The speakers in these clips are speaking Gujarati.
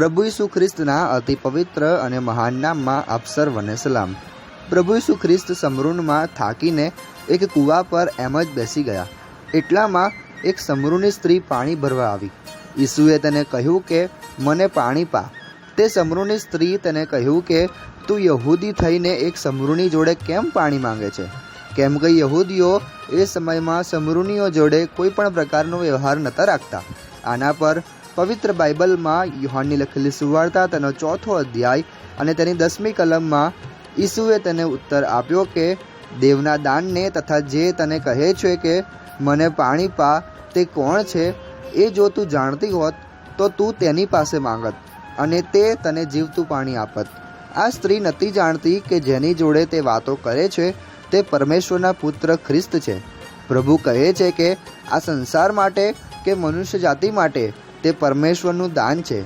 પ્રભુ ઈસુ ખ્રિસ્તના અતિ પવિત્ર અને મહાન નામમાં આપ સર્વને સલામ। પ્રભુ ઈસુ ખ્રિસ્ત સમરૂનમાં થાકીને એક કૂવા પર એમ જ બેસી ગયા। એટલામાં એક સમરૂની સ્ત્રી પાણી ભરવા આવી। ઈસુએ તેને કહ્યું કે મને પાણી પા। તે સમરૂની સ્ત્રી તેને કહ્યું કે તું યહૂદી થઈને એક સમરૂની જોડે કેમ પાણી માંગે છે? કેમ કે યહૂદીઓ એ સમયમાં સમરૂનીઓ જોડે કોઈ પણ પ્રકારનો વ્યવહાર નહોતા રાખતા। આના પર પવિત્ર બાઇબલમાં યુહાનની લખેલી સુવાર્તા તેનો 4થો અધ્યાય અને તેની 10મી કલમમાં ઈસુએ તેને ઉત્તર આપ્યો કે દેવના દાનને તથા જે તને કહે છે કે મને પાણી પા તે કોણ છે, એ જો તું જાણતી હોત તો તું તેની પાસે માંગત અને તે તને જીવતું પાણી આપત। આ સ્ત્રી નથી જાણતી કે જેની જોડે તે વાતો કરે છે તે પરમેશ્વરના પુત્ર ખ્રિસ્ત છે। પ્રભુ કહે છે કે આ સંસાર માટે કે મનુષ્ય જાતિ માટે તે પરમેશ્વરનું દાન છે।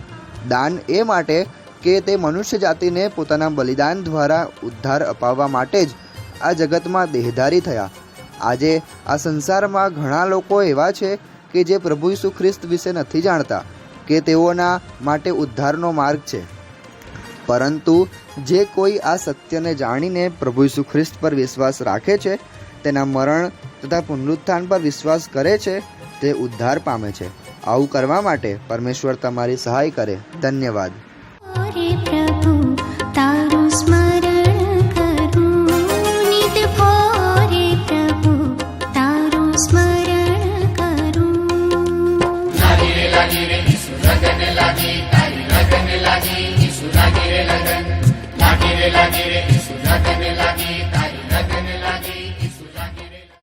દાન એ માટે કે તે મનુષ્ય જાતિને પોતાના બલિદાન દ્વારા ઉદ્ધાર અપાવવા માટે જ આ જગતમાં દેહધારી થયા। આજે આ સંસારમાં ઘણા લોકો એવા છે કે જે પ્રભુ ઈસુ ખ્રિસ્ત વિશે નથી જાણતા કે તેઓના માટે ઉદ્ધારનો માર્ગ છે, પરંતુ જે કોઈ આ સત્યને જાણીને પ્રભુ ઈસુ ખ્રિસ્ત પર વિશ્વાસ રાખે છે, તેના મરણ તથા પુનરુત્થાન પર વિશ્વાસ કરે છે, તે ઉદ્ધાર પામે છે। આવું કરવા માટે પરમેશ્વર તમારી સહાય કરે। ધન્યવાદ।